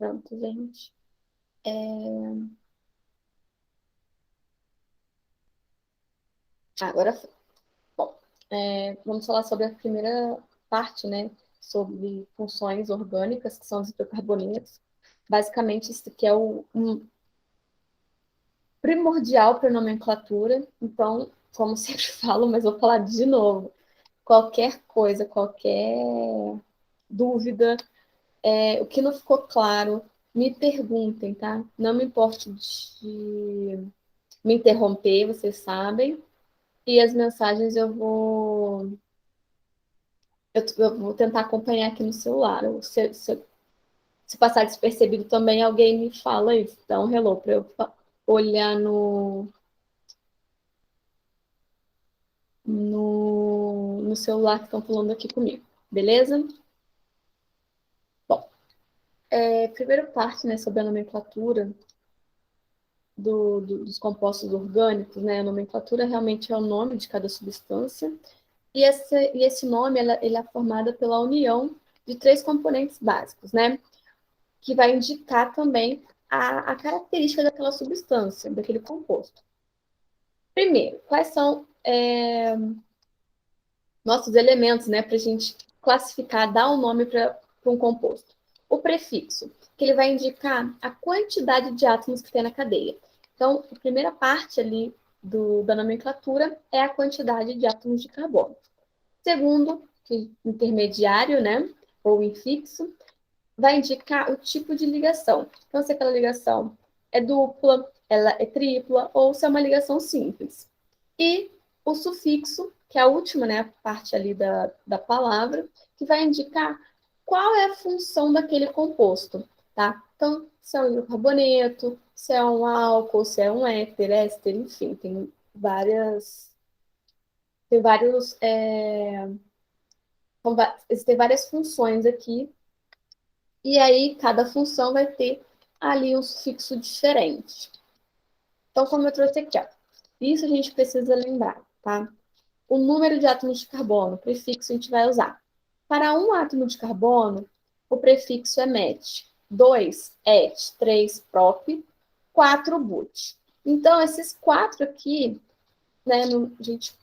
Pronto, gente. Agora foi. Bom, vamos falar sobre a primeira parte, né? Sobre funções orgânicas, que são os hidrocarbonetos. Basicamente, isso aqui é o primordial para a nomenclatura. Então, como sempre falo, mas vou falar de novo. Qualquer coisa, qualquer dúvida, o que não ficou claro, me perguntem, tá? Não me importe de me interromper, vocês sabem. E as mensagens eu vou tentar acompanhar aqui no celular. Se passar despercebido também, alguém me fala isso. Dá um hello para eu olhar no celular que estão falando aqui comigo. Beleza? Bom, primeira parte, né, sobre a nomenclatura dos compostos orgânicos, né? A nomenclatura realmente é o nome de cada substância. E esse nome ele é formado pela união de três componentes básicos, né? Que vai indicar também a característica daquela substância, daquele composto. Primeiro, quais são nossos elementos, né, para a gente classificar, dar um nome para um composto? O prefixo, que ele vai indicar a quantidade de átomos que tem na cadeia. Então, a primeira parte ali da nomenclatura é a quantidade de átomos de carbono. Segundo, intermediário, né, ou infixo, vai indicar o tipo de ligação. Então, se aquela ligação é dupla, ela é tripla, ou se é uma ligação simples. E o sufixo, que é a última, né, a parte ali da palavra, que vai indicar qual é a função daquele composto, tá? Então, se é um hidrocarboneto, se é um álcool, se é um éster, enfim, tem vários, existem várias funções aqui. E aí, cada função vai ter ali um sufixo diferente. Então, como eu trouxe aqui, ó, isso a gente precisa lembrar, tá? O número de átomos de carbono, o prefixo a gente vai usar. Para um átomo de carbono, o prefixo é met. 2, et, 3, prop, 4, but. Então, esses 4 aqui, né, gente,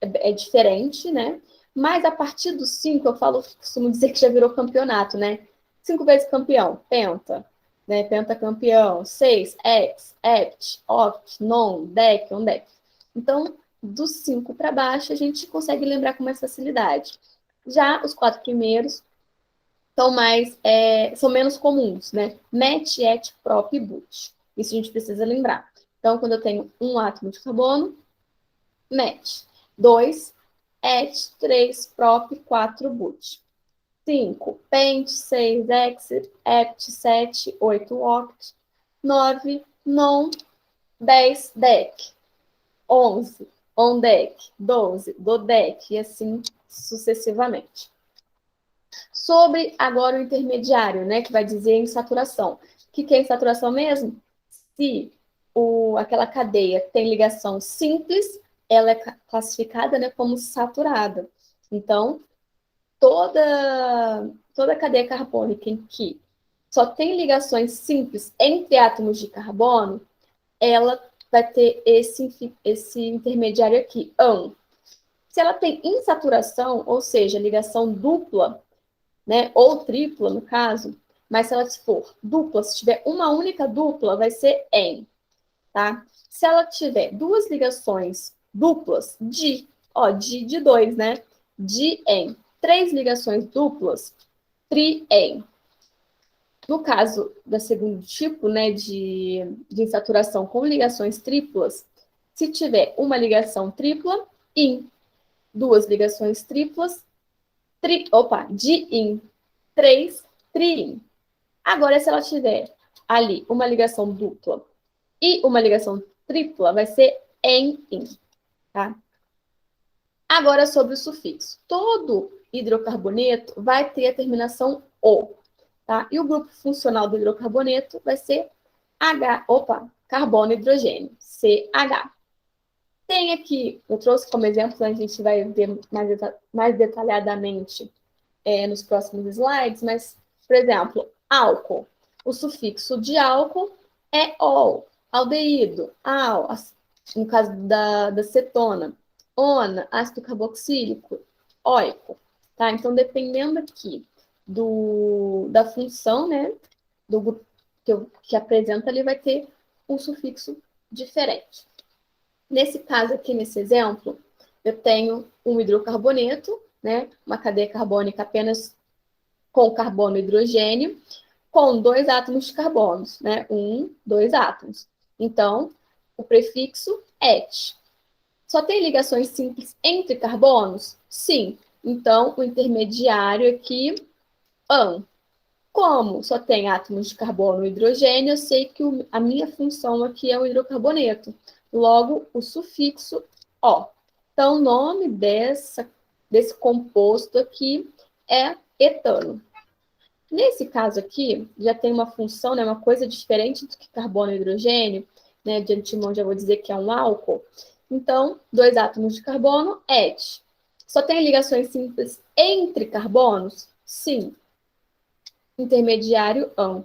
é diferente, né? Mas a partir do 5, costumo dizer que já virou campeonato, né? 5 vezes campeão, penta, né? Pentacampeão, 6, ex, hept, oct, non, dec, on dec. Então, dos 5 para baixo, a gente consegue lembrar com mais facilidade. Já os 4 primeiros são menos comuns, né? Met, et, prop e but. Isso a gente precisa lembrar. Então, quando eu tenho um átomo de carbono, met. 2, et, 3, prop, 4, but. 5, pent, 6, ex, hept, 7, 8, oct, 9, non, 10, dec, 11, ondec, 12, dodec, e assim sucessivamente. Sobre agora o intermediário, né, que vai dizer em saturação. O que é insaturação mesmo? Se aquela cadeia tem ligação simples, ela é classificada, né, como saturada. Então, toda cadeia carbônica em que só tem ligações simples entre átomos de carbono, ela vai ter esse intermediário aqui, ão. Se ela tem insaturação, ou seja, ligação dupla, né, ou tripla no caso, mas se ela for dupla, se tiver uma única dupla, vai ser en, tá? Se ela tiver duas ligações duplas de dois, né? Di-en. 3 ligações duplas, tri-en. No caso do segundo tipo, né, de insaturação com ligações triplas, se tiver uma ligação tripla, in. Duas ligações triplas, di-in. 3, tri-in. Agora, se ela tiver ali uma ligação dupla e uma ligação tripla, vai ser en-in, tá? Agora, sobre o sufixo. Todo hidrocarboneto vai ter a terminação O, tá? E o grupo funcional do hidrocarboneto vai ser carbono e hidrogênio, CH. Tem aqui, eu trouxe como exemplo, a gente vai ver mais detalhadamente nos próximos slides, mas, por exemplo, álcool. O sufixo de álcool é ol, aldeído, al, no caso da cetona, ona, ácido carboxílico, óico, tá? Então, dependendo aqui da função, né, que apresenta, ele vai ter um sufixo diferente. Nesse caso aqui, nesse exemplo, eu tenho um hidrocarboneto, né, uma cadeia carbônica apenas com carbono e hidrogênio, com 2 átomos de carbono, né? 2 átomos. Então, o prefixo et. Só tem ligações simples entre carbonos? Sim. Então, o intermediário aqui, an. Como só tem átomos de carbono e hidrogênio, eu sei que a minha função aqui é o hidrocarboneto. Logo, o sufixo o. Então, o nome desse composto aqui é etano. Nesse caso aqui, já tem uma função, né, uma coisa diferente do que carbono e hidrogênio, né, de antemão já vou dizer que é um álcool. Então, 2 átomos de carbono, et. Só tem ligações simples entre carbonos? Sim. Intermediário, ão.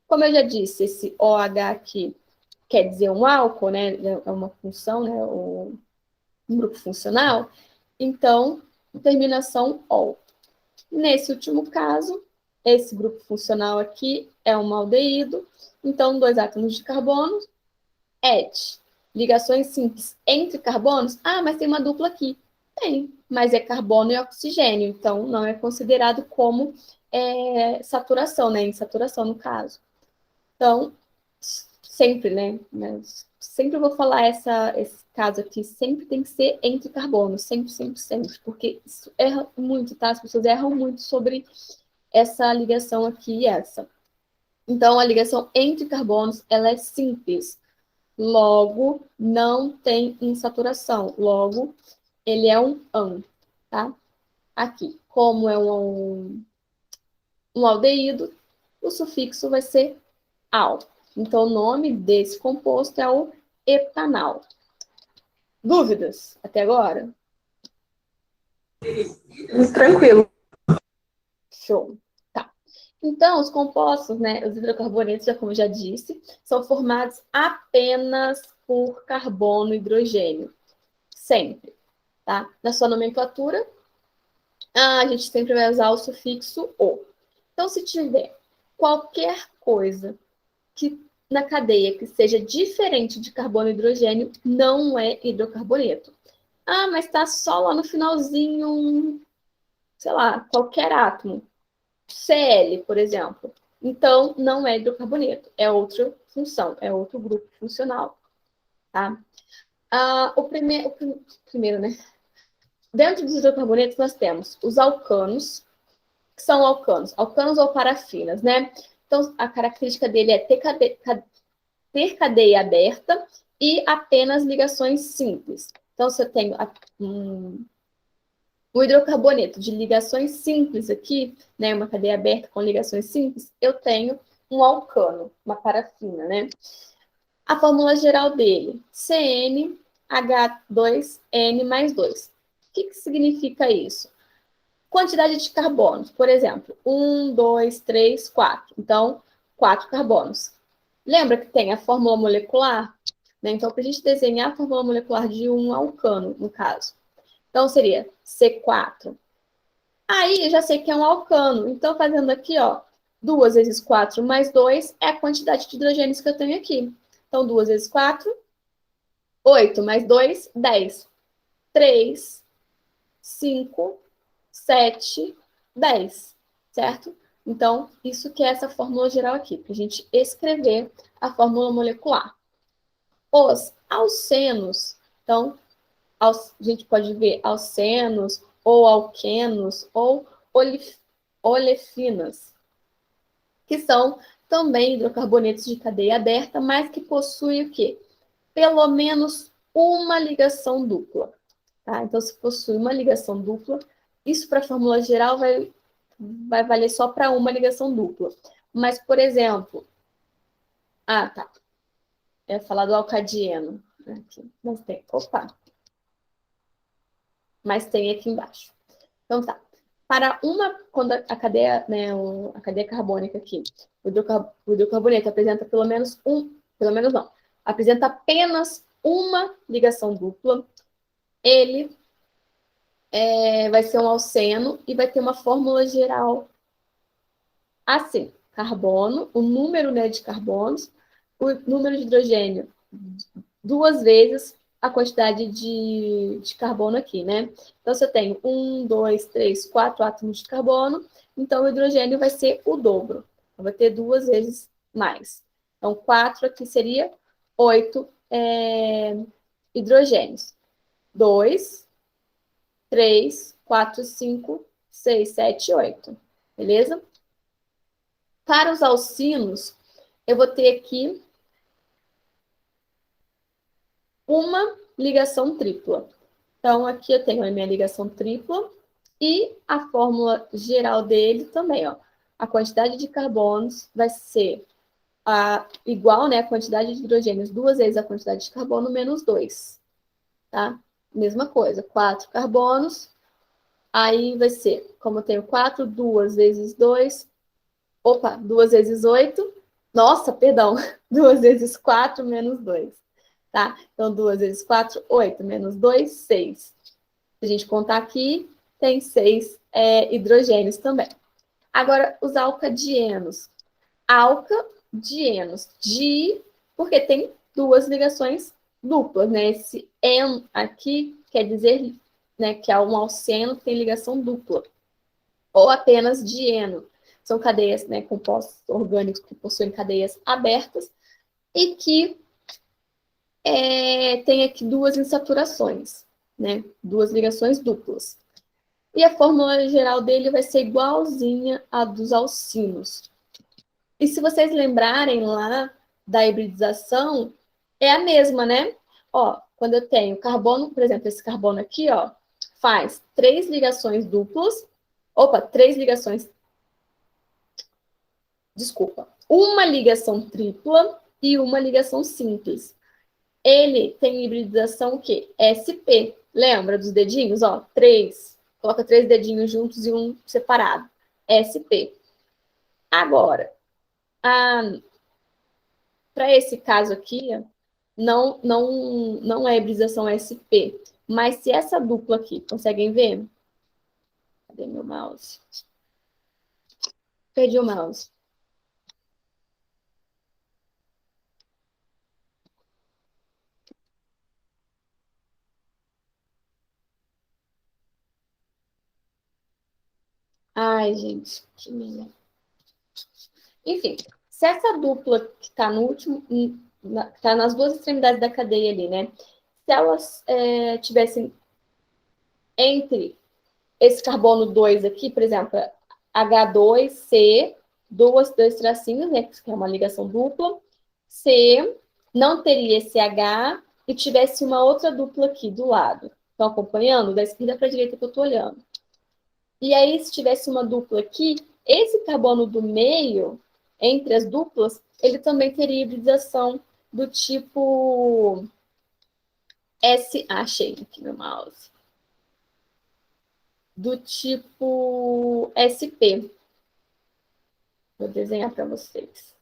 Como eu já disse, esse OH aqui quer dizer um álcool, né, é uma função, né, um grupo funcional. Então, terminação ol. Nesse último caso, esse grupo funcional aqui é um aldeído, então 2 átomos de carbono, et. Ligações simples entre carbonos? Ah, mas tem uma dupla aqui. Tem, mas é carbono e oxigênio, então não é considerado como saturação, né? Insaturação no caso. Então, sempre, né? Sempre vou falar esse caso aqui, sempre tem que ser entre carbonos, sempre, sempre, sempre, porque isso erra muito, tá? As pessoas erram muito sobre essa ligação aqui e essa. Então, a ligação entre carbonos, ela é simples. Logo, não tem insaturação. Logo, ele é um an, tá? Aqui, como é um aldeído, o sufixo vai ser al. Então, o nome desse composto é o etanal. Dúvidas até agora? Tranquilo. Show. Tá. Então, os compostos, né, os hidrocarbonetos, como eu já disse, são formados apenas por carbono e hidrogênio. Sempre. Tá? Na sua nomenclatura, a gente sempre vai usar o sufixo o. Então, se tiver qualquer coisa que na cadeia que seja diferente de carbono e hidrogênio, não é hidrocarboneto. Ah, mas está só lá no finalzinho, sei lá, qualquer átomo. Cl, por exemplo. Então, não é hidrocarboneto, é outra função, é outro grupo funcional. Tá? O primeiro, né? Dentro dos hidrocarbonetos, nós temos os alcanos, que são alcanos ou parafinas, né? Então, a característica dele é ter cadeia aberta e apenas ligações simples. Então, se eu tenho o hidrocarboneto de ligações simples aqui, né, uma cadeia aberta com ligações simples, eu tenho um alcano, uma parafina, né? A fórmula geral dele, CnH2n mais 2. O que significa isso? Quantidade de carbonos, por exemplo, 1, 2, 3, 4. Então, 4 carbonos. Lembra que tem a fórmula molecular? Né? Então, para a gente desenhar a fórmula molecular de um alcano, no caso. Então, seria C4. Aí, eu já sei que é um alcano. Então, fazendo aqui, ó, 2 vezes 4 mais 2 é a quantidade de hidrogênios que eu tenho aqui. Então, 2 vezes 4, 8 mais 2, 10. 3, 5, 7, 10. Certo? Então, isso que é essa fórmula geral aqui, para a gente escrever a fórmula molecular. Os alcenos, então, a gente pode ver alcenos, ou alquenos, ou olefinas, que são também hidrocarbonetos de cadeia aberta, mas que possuem o quê? Pelo menos uma ligação dupla. Tá? Então, se possui uma ligação dupla, isso para a fórmula geral vai valer só para uma ligação dupla. Mas, por exemplo, tá. Eu ia falar do alcadieno. Aqui. Mas tem. Opa! Mas tem aqui embaixo. Então tá. quando a cadeia, né, a cadeia carbônica aqui, o hidrocarboneto apresenta pelo menos não, apresenta apenas uma ligação dupla, ele vai ser um alceno e vai ter uma fórmula geral assim: carbono, o número, né, de carbonos, o número de hidrogênio, duas vezes a quantidade de carbono aqui, né? Então, se eu tenho 1, 2, 3, 4 átomos de carbono, então o hidrogênio vai ser o dobro. Vai ter duas vezes mais. Então, 4 aqui seria 8 hidrogênios. 2, 3, 4, 5, 6, 7, 8. Beleza? Para os alcinos, eu vou ter aqui uma ligação tripla. Então, aqui eu tenho a minha ligação tripla e a fórmula geral dele também, ó. A quantidade de carbonos vai ser igual, né, a quantidade de hidrogênios, duas vezes a quantidade de carbono menos 2, tá? Mesma coisa, 4 carbonos, aí vai ser, como eu tenho 4, 2 vezes 2, 2 vezes 8, nossa, perdão, 2 vezes 4 menos 2, tá? Então, 2 vezes 4, 8, menos 2, 6. Se a gente contar aqui, tem 6 hidrogênios também. Agora, os alcadienos. Alcadienos, porque tem duas ligações duplas, né? Esse en aqui quer dizer, né, que é um alceno que tem ligação dupla. Ou apenas dieno. São cadeias, né, compostos orgânicos que possuem cadeias abertas e que tem aqui duas insaturações, né? Duas ligações duplas. E a fórmula geral dele vai ser igualzinha à dos alcinos. E se vocês lembrarem lá da hibridização, é a mesma, né? Ó, quando eu tenho carbono, por exemplo, esse carbono aqui, ó, faz 3 ligações duplas. Três ligações. Desculpa. Uma ligação tripla e uma ligação simples. Ele tem hibridização o quê? SP. Lembra dos dedinhos? Ó, 3. Coloca 3 dedinhos juntos e um separado. SP. Agora, para esse caso aqui, não é hibridização SP. Mas se essa dupla aqui, conseguem ver? Cadê meu mouse? Perdi o mouse. Ai, gente, que merda. Enfim, se essa dupla que está no último, está nas duas extremidades da cadeia ali, né? Se elas tivessem entre esse carbono 2 aqui, por exemplo, H2C, dois tracinhos, né? Que é uma ligação dupla. C, não teria esse H e tivesse uma outra dupla aqui do lado. Estão acompanhando? Da esquerda para a direita que eu estou olhando. E aí, se tivesse uma dupla aqui, esse carbono do meio, entre as duplas, ele também teria hibridização do tipo S. Achei aqui meu mouse. Do tipo SP. Vou desenhar para vocês.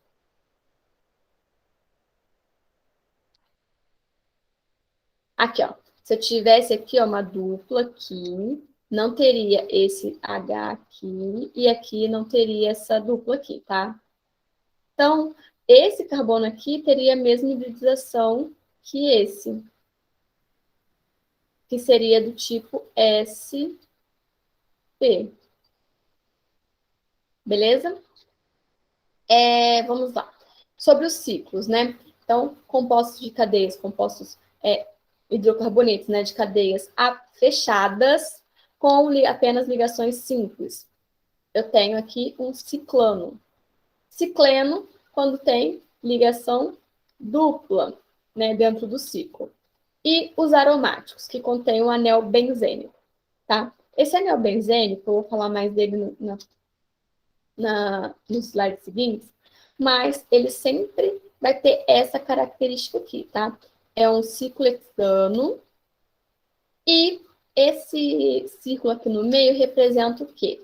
Aqui, ó. Se eu tivesse aqui, ó, uma dupla aqui, não teria esse H aqui, e aqui não teria essa dupla aqui, tá? Então, esse carbono aqui teria a mesma hibridização que esse, que seria do tipo SP. Beleza? Vamos lá. Sobre os ciclos, né? Então, compostos de cadeias, compostos hidrocarbonetos, né, de cadeias fechadas com apenas ligações simples. Eu tenho aqui um ciclano. Cicleno, quando tem ligação dupla, né, dentro do ciclo. E os aromáticos, que contêm o anel benzênico, tá? Esse anel benzênico, eu vou falar mais dele nos slides seguintes, mas ele sempre vai ter essa característica aqui, tá? É um ciclo hexano e esse círculo aqui no meio representa o quê?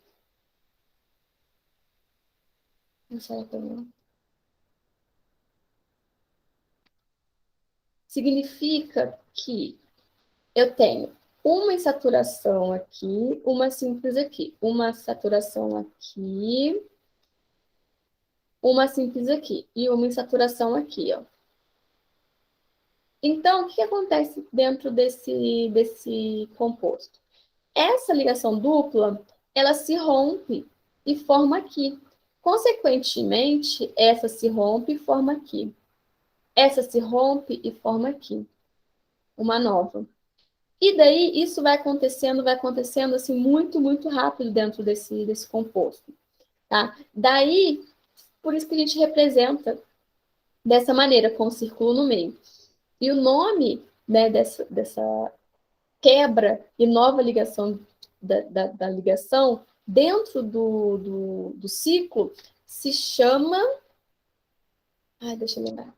Significa que eu tenho uma insaturação aqui, uma simples aqui. Uma saturação aqui, uma simples aqui. E uma insaturação aqui, ó. Então, o que acontece dentro desse composto? Essa ligação dupla, ela se rompe e forma aqui. Consequentemente, essa se rompe e forma aqui. Essa se rompe e forma aqui. Uma nova. E daí, isso vai acontecendo assim, muito, muito rápido dentro desse composto. Tá? Daí, por isso que a gente representa dessa maneira, com o círculo no meio. E o nome, né, dessa quebra e nova ligação da ligação dentro do ciclo se chama... Ai, deixa eu lembrar.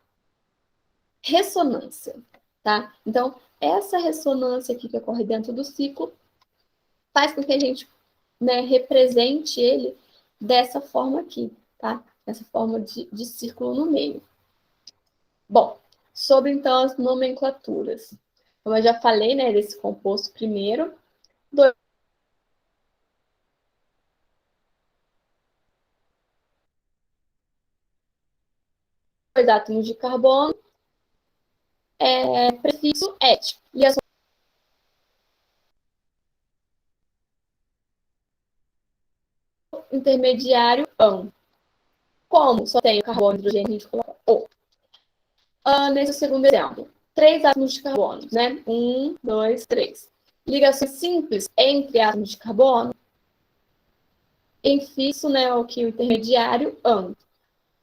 Ressonância, tá? Então, essa ressonância aqui que ocorre dentro do ciclo faz com que a gente, né, represente ele dessa forma aqui, tá? Dessa forma de círculo no meio. Bom, sobre então as nomenclaturas. Como eu já falei, né, desse composto primeiro, dois átomos de carbono, prefixo et. E as intermediário an. Como só tem o carbono e hidrogênio, a gente coloca o. Nesse segundo exemplo, 3 átomos de carbono, né? 1, 2, 3. Ligações simples entre átomos de carbono, em fixo, né, o que o intermediário an.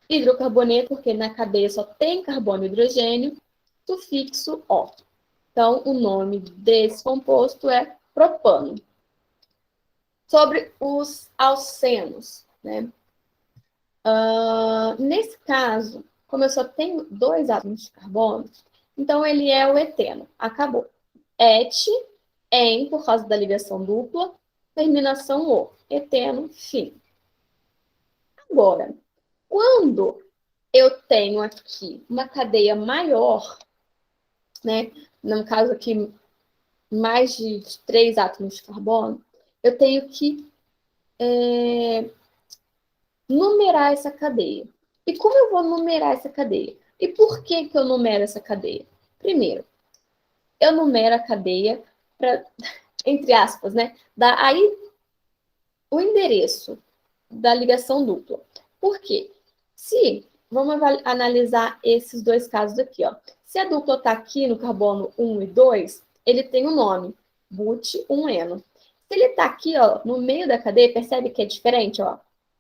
Hidrocarboneto, porque na cadeia só tem carbono e hidrogênio, sufixo O. Então, o nome desse composto é propano. Sobre os alcenos, né? Nesse caso, como eu só tenho 2 átomos de carbono, então ele é o eteno. Acabou. Et, en, por causa da ligação dupla, terminação O. Eteno, fim. Agora, quando eu tenho aqui uma cadeia maior, né? No caso aqui, mais de 3 átomos de carbono, eu tenho que numerar essa cadeia. E como eu vou numerar essa cadeia? E por que eu numero essa cadeia? Primeiro, eu numero a cadeia para, entre aspas, né? Dar aí o endereço da ligação dupla. Por quê? Vamos analisar esses dois casos aqui, ó. Se a dupla está aqui no carbono 1 e 2, ele tem um nome, but-1-eno. Se ele está aqui, ó, no meio da cadeia, percebe que é diferente, ó.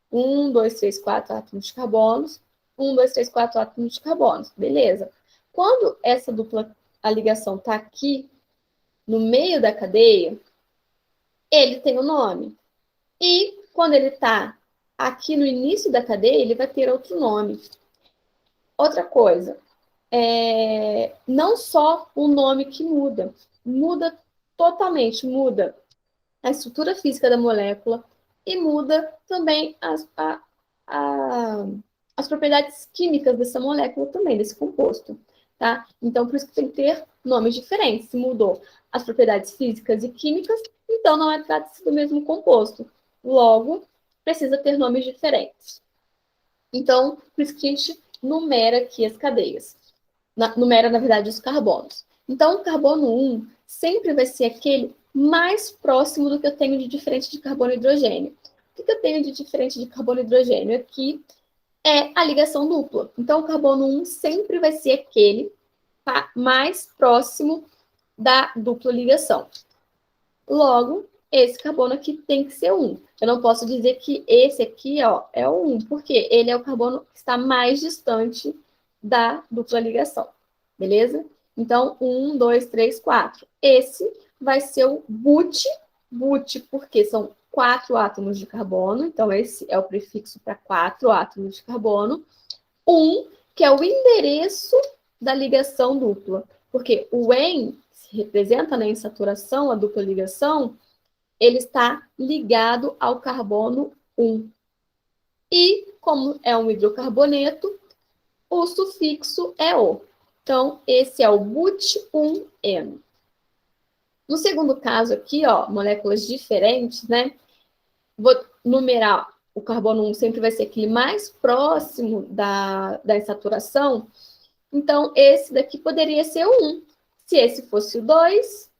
1, 2, 3, 4 átomos de carbonos. 1, 2, 3, 4 átomos de carbonos. Beleza. Quando essa dupla, a ligação está aqui, no meio da cadeia, ele tem um nome. E quando ele está aqui no início da cadeia, ele vai ter outro nome. Outra coisa, não só o nome que muda, muda totalmente, muda a estrutura física da molécula e muda também as propriedades químicas dessa molécula também, desse composto, tá? Então, por isso que tem que ter nomes diferentes. Se mudou as propriedades físicas e químicas, então não trata-se do mesmo composto. Logo, precisa ter nomes diferentes. Então, por isso que a gente numera aqui as cadeias. Numera, na verdade, os carbonos. Então, o carbono 1 sempre vai ser aquele mais próximo do que eu tenho de diferente de carbono e hidrogênio. O que eu tenho de diferente de carbono e hidrogênio? Aqui é a ligação dupla. Então, o carbono 1 sempre vai ser aquele mais próximo da dupla ligação. Logo, esse carbono aqui tem que ser 1. Eu não posso dizer que esse aqui, ó, é o 1, porque ele é o carbono que está mais distante da dupla ligação. Beleza? Então, 1, 2, 3, 4. Esse vai ser o but, porque são 4 átomos de carbono, então esse é o prefixo para 4 átomos de carbono. 1, que é o endereço da ligação dupla, porque o en representa, né, em saturação, a dupla ligação, ele está ligado ao carbono 1. E, como é um hidrocarboneto, o sufixo é O. Então, esse é o but1N. No segundo caso aqui, ó, moléculas diferentes, né? Vou numerar, o carbono 1 sempre vai ser aquele mais próximo da insaturação. Então, esse daqui poderia ser o 1. Se esse fosse o 2,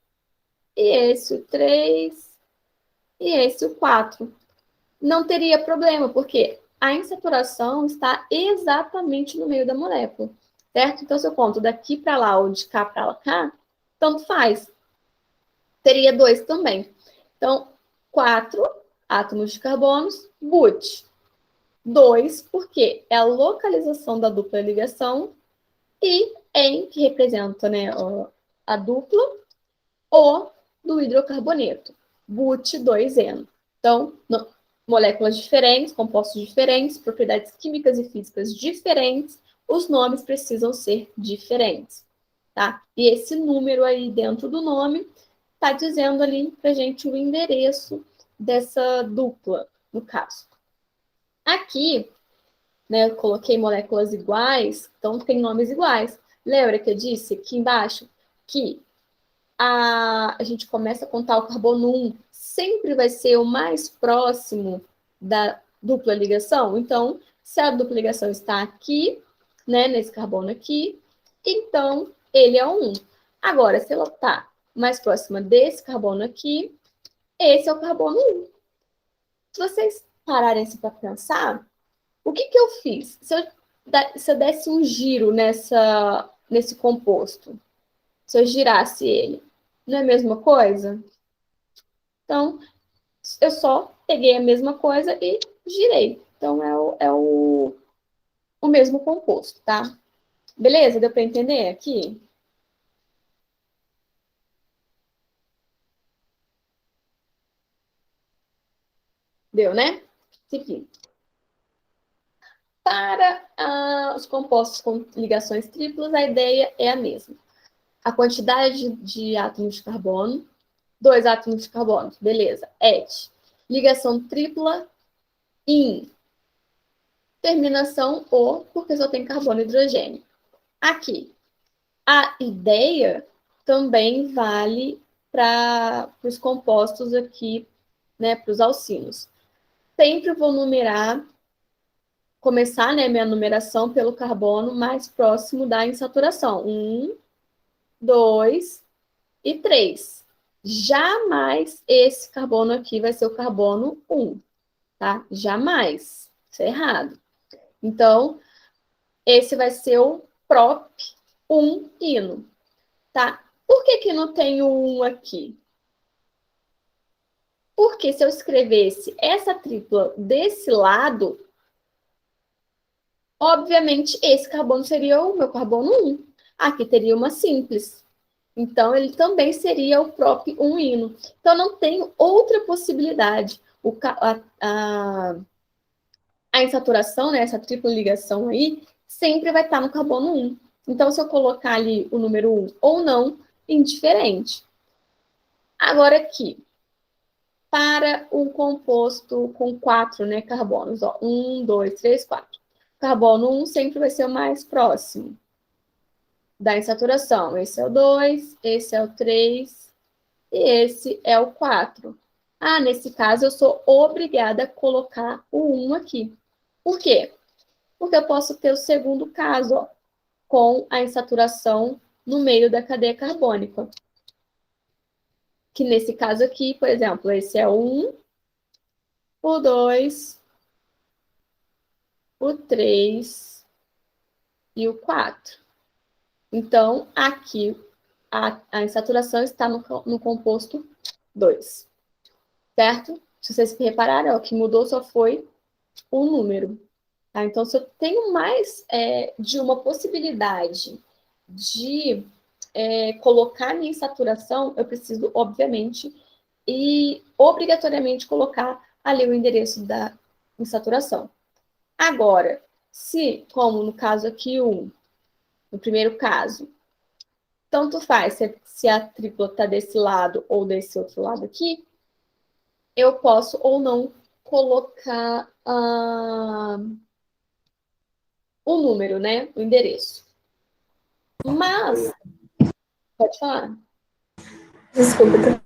e esse o 3, e esse o 4. Não teria problema, porque a insaturação está exatamente no meio da molécula, certo? Então, se eu conto daqui para lá ou de cá para cá, tanto faz. Teria 2 também. Então, 4 átomos de carbonos, but. 2, porque é a localização da dupla ligação, e em, que representa, né, a dupla, O do hidrocarboneto, but2N. Então, moléculas diferentes, compostos diferentes, propriedades químicas e físicas diferentes, os nomes precisam ser diferentes, tá? E esse número aí dentro do nome está dizendo ali para a gente o endereço dessa dupla, no caso. Aqui, né, eu coloquei moléculas iguais, então tem nomes iguais. Lembra que eu disse aqui embaixo que a gente começa a contar o carbono 1, sempre vai ser o mais próximo da dupla ligação? Então, se a dupla ligação está aqui, né, nesse carbono aqui, então ele é o 1. Agora, se ela está mais próxima desse carbono aqui, esse é o carbono 1. Se vocês pararem assim para pensar, o que eu fiz? Se eu desse um giro nesse composto, se eu girasse ele, não é a mesma coisa? Então, eu só peguei a mesma coisa e girei. Então, o mesmo composto, tá? Beleza? Deu para entender aqui? Deu, né? Seguinte. Para os compostos com ligações triplas, a ideia é a mesma. A quantidade de átomos de carbono, 2 átomos de carbono, beleza, et. Ligação tripla, in. Terminação O, porque só tem carbono e hidrogênio. Aqui, a ideia também vale para os compostos aqui, né, para os alcinos. Sempre vou começar, né, minha numeração pelo carbono mais próximo da insaturação. 1, 2 e 3. Jamais esse carbono aqui vai ser o carbono 1, tá? Jamais. Isso é errado. Então, esse vai ser o prop 1 ino, tá? Por que não tem o 1 aqui? Porque se eu escrevesse essa tripla desse lado, obviamente esse carbono seria o meu carbono 1. Aqui teria uma simples. Então, ele também seria o prop 1 ino. Então, não tem outra possibilidade. A insaturação, né, essa tripla ligação aí, sempre vai estar no carbono 1. Então, se eu colocar ali o número 1 ou não, indiferente. Agora aqui, para um composto com 4, né, carbonos, ó, 1, 2, 3, 4. Carbono 1 sempre vai ser o mais próximo da insaturação. Esse é o 2, esse é o 3 e esse é o 4. Ah, nesse caso, eu sou obrigada a colocar o 1 aqui. Por quê? Porque eu posso ter o segundo caso, ó, com a insaturação no meio da cadeia carbônica. Que nesse caso aqui, por exemplo, esse é o 1, o 2, o 3 e o 4. Então, aqui, a insaturação está no composto 2, certo? Se vocês repararam, o que mudou só foi o número. Tá? Então, se eu tenho mais de uma possibilidade de colocar minha insaturação, eu preciso, obviamente, e obrigatoriamente colocar ali o endereço da insaturação. Agora, se, como no caso aqui, no primeiro caso, tanto faz se a tripla está desse lado ou desse outro lado aqui, eu posso ou não colocar o número, né? O endereço. Mas, pode falar. Desculpa.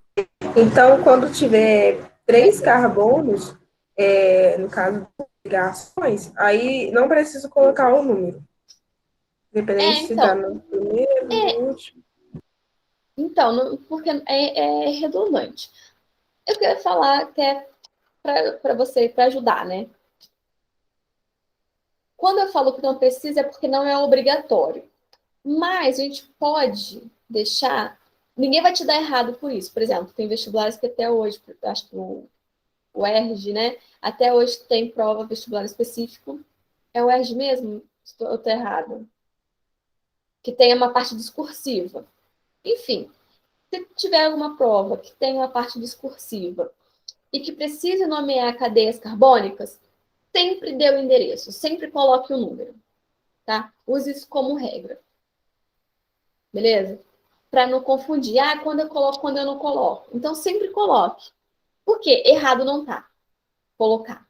Então, quando tiver 3 carbonos, no caso de ligações, aí não preciso colocar o número. Independente se está Então, no primeiro, no último. porque é redundante. Eu queria falar até para você, para ajudar, né? Quando eu falo que não precisa, é porque não é obrigatório. Mas a gente pode deixar. Ninguém vai te dar errado por isso. Por exemplo, tem vestibulares que até hoje, acho que o ERJ, né? Até hoje tem prova vestibular específico. É o ERJ mesmo? Eu estou errado. Que tem uma parte discursiva. Enfim, se tiver alguma prova que tem uma parte discursiva e que precise nomear cadeias carbônicas, sempre dê o endereço, sempre coloque o número, tá? Use isso como regra. Beleza? Para não confundir, quando eu coloco, quando eu não coloco. Então, sempre coloque. Por quê? Errado não tá. Colocar.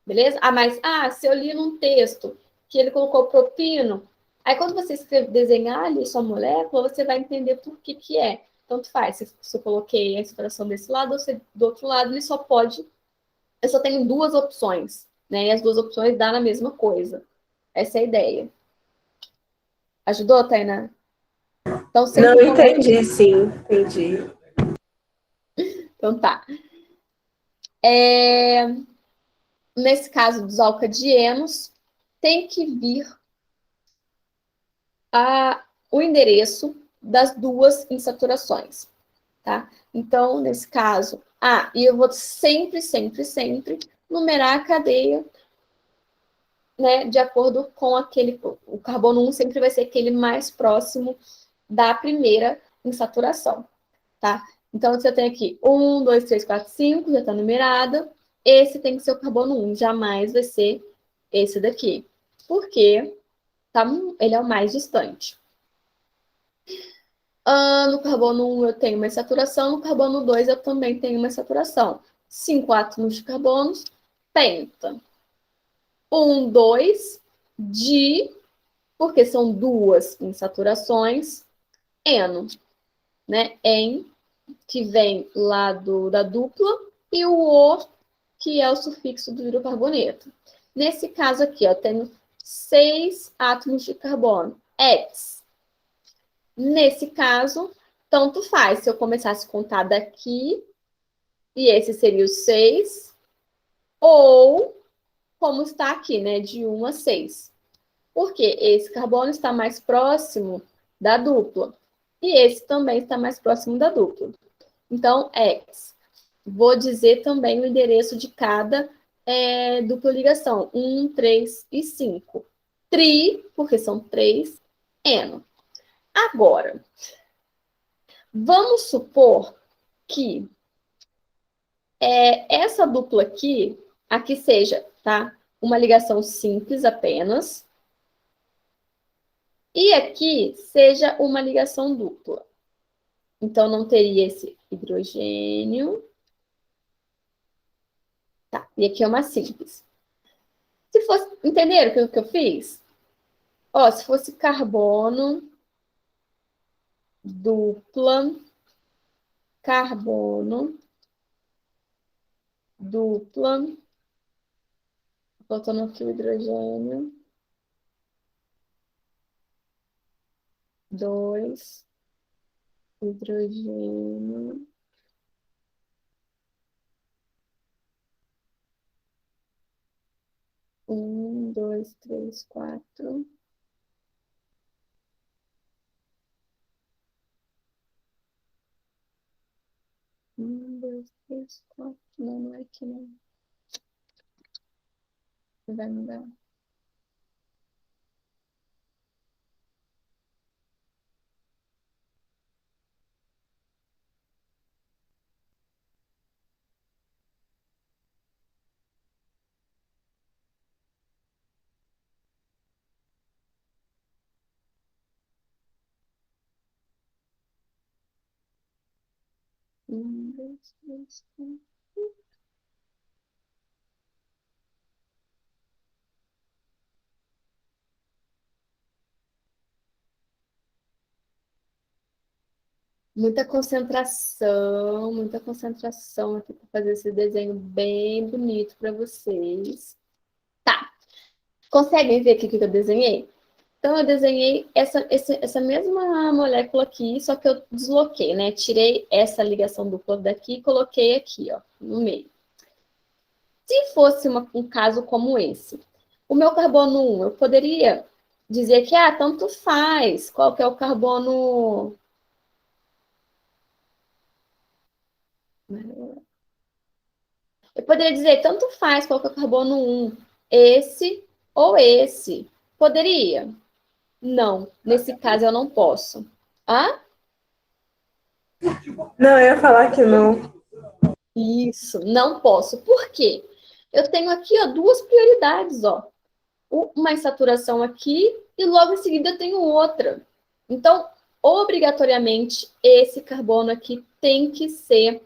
Beleza? Mas, se eu li num texto que ele colocou propino, aí quando você desenhar ali sua molécula, você vai entender por que é. Tanto faz, se eu coloquei a expressão desse lado ou se do outro lado, ele só pode. Eu só tenho duas opções, né? E as duas opções dão a mesma coisa. Essa é a ideia. Ajudou, Tainá? Então, Não, sempre coloque. entendi, sim, entendi. Então, tá. Nesse caso dos alcadienos, tem que vir o endereço das duas insaturações, tá? Então, nesse caso, e eu vou sempre, sempre, sempre numerar a cadeia, né, de acordo com aquele, o carbono 1 sempre vai ser aquele mais próximo da primeira insaturação, tá? Então, se eu tenho aqui 1, 2, 3, 4, 5, já está numerada, esse tem que ser o carbono 1, jamais vai ser esse daqui, porque ele é o mais distante. No carbono 1 eu tenho uma saturação, no carbono 2 eu também tenho uma saturação. 5 átomos de carbonos, penta. 1, 2, porque são duas insaturações, eno, né? En, que vem lá da dupla, e o O, que é o sufixo do hidrocarboneto. Nesse caso aqui, eu tenho 6 átomos de carbono, ex. Nesse caso, tanto faz se eu começasse a contar daqui, e esse seria o 6, ou como está aqui, né, de 1 a 6. Porque esse carbono está mais próximo da dupla, e esse também está mais próximo da dupla. Então, X. Vou dizer também o endereço de cada dupla ligação, 1, 3 e 5. Tri, porque são 3, eno. Agora, vamos supor que essa dupla aqui seja, tá? Uma ligação simples apenas, e aqui seja uma ligação dupla. Então, não teria esse hidrogênio. Tá, e aqui é uma simples. Se fosse, entenderam o que eu fiz? Ó, se fosse carbono, dupla, carbono, dupla, botando aqui o hidrogênio, 2, hidrogênio, 1, 2, 3, 4. 1, 2, 3, 4. Não, não é aqui, não. Vai mudar. dois, três, quatro. Muita concentração aqui para fazer esse desenho bem bonito para vocês. Tá, conseguem ver aqui o que eu desenhei? Então, eu desenhei essa mesma molécula aqui, só que eu desloquei, né? Tirei essa ligação dupla daqui e coloquei aqui, ó, no meio. Se fosse um caso como esse, o meu carbono 1, eu poderia dizer que, tanto faz, qual que é o carbono... Eu poderia dizer, tanto faz qual que é o carbono 1, esse ou esse. Poderia? Não, nesse caso eu não posso. Ah? Não, eu ia falar que não. Isso, não posso. Por quê? Eu tenho aqui, ó, duas prioridades, ó. Uma insaturação aqui e logo em seguida eu tenho outra. Então, obrigatoriamente, esse carbono aqui tem que ser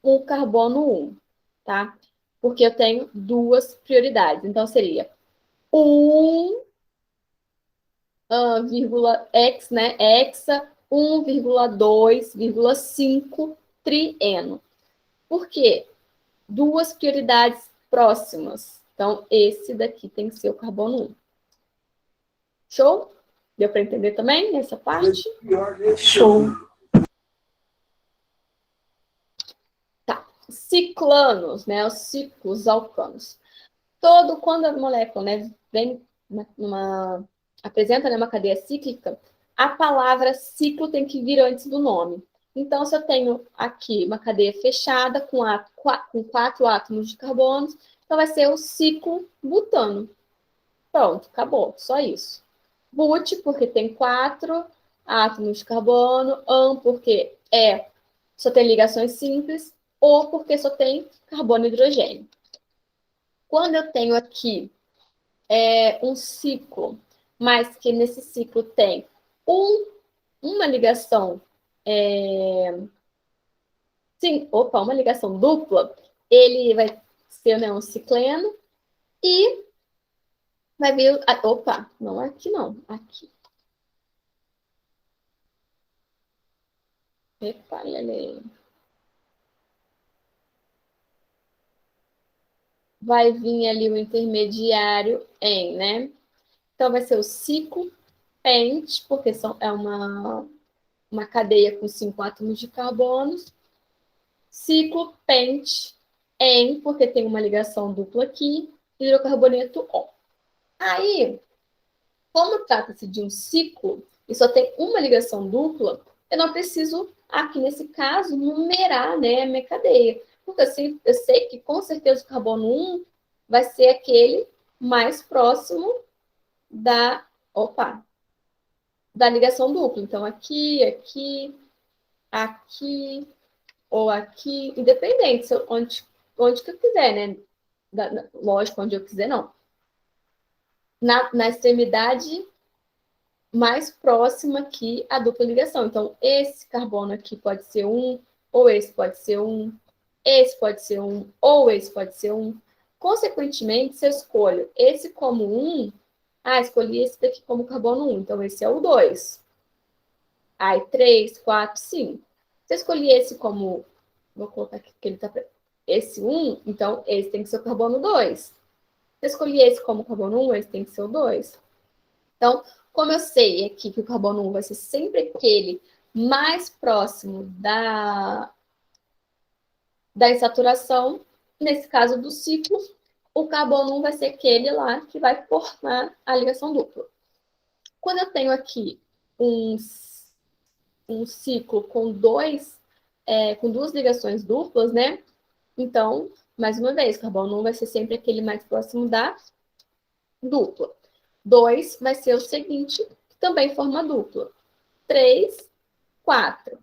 o carbono 1, tá? Porque eu tenho duas prioridades. Então, seria 1, vírgula x, né? Hexa 1,2,5 trieno. Por quê? Duas prioridades próximas. Então, esse daqui tem que ser o carbono 1. Show? Deu para entender também essa parte? Show. Tá. Ciclanos, né? Os ciclos alcanos. Quando a molécula, né, vem apresenta, né, uma cadeia cíclica, a palavra ciclo tem que vir antes do nome. Então, se eu tenho aqui uma cadeia fechada com 4 átomos de carbono, então vai ser o ciclo butano. Pronto, acabou, só isso. But, porque tem 4 átomos de carbono, porque só tem ligações simples, ou porque só tem carbono e hidrogênio. Quando eu tenho aqui um ciclo, mas que nesse ciclo tem uma ligação, uma ligação dupla, ele vai ser, né, um cicleno e vai vir, não aqui não, aqui. Epa, ele vai vir ali o intermediário em, né? Então vai ser o ciclo pente, porque é uma cadeia com 5 átomos de carbono. Ciclo pente em, porque tem uma ligação dupla aqui, hidrocarboneto O. Aí, como trata-se de um ciclo e só tem uma ligação dupla, eu não preciso, aqui nesse caso, numerar, né, a minha cadeia. Porque assim, eu sei que com certeza o carbono 1 vai ser aquele mais próximo da, da ligação dupla. Então, aqui, aqui, aqui ou aqui, independente, onde que eu quiser, né? Lógico, onde eu quiser, não. Na extremidade mais próxima aqui a dupla ligação. Então, esse carbono aqui pode ser um, ou esse pode ser um, esse pode ser um, ou esse pode ser um. Consequentemente, se eu escolho esse como um, escolhi esse daqui como carbono 1, então esse é o 2. Aí, 3, 4, 5. Se eu escolhi esse como, vou colocar aqui que ele tá esse 1, então esse tem que ser o carbono 2. Se eu escolhi esse como carbono 1, esse tem que ser o 2. Então, como eu sei aqui que o carbono 1 vai ser sempre aquele mais próximo da insaturação, nesse caso do ciclo, o carbono 1 vai ser aquele lá que vai formar a ligação dupla. Quando eu tenho aqui um ciclo com duas ligações duplas, né? Então, mais uma vez, carbono 1 vai ser sempre aquele mais próximo da dupla. 2 vai ser o seguinte, que também forma dupla. 3, 4.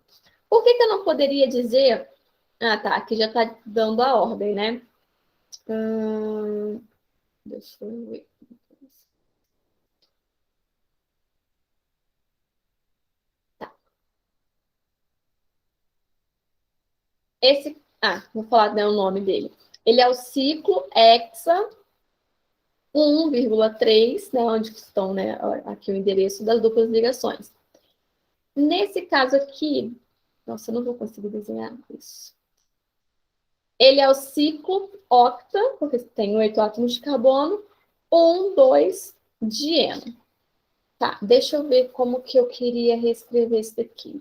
Por que eu não poderia dizer... tá, aqui já está dando a ordem, né? Deixa eu ver. Tá. Vou falar, né, o nome dele. Ele é o ciclo hexa 1,3, né, onde estão, né, aqui o endereço das duplas ligações. Nesse caso aqui, nossa, eu não vou conseguir desenhar isso. Ele é o ciclo octa, porque tem 8 átomos de carbono, 1, 2 de heno. Tá, deixa eu ver como que eu queria reescrever isso daqui.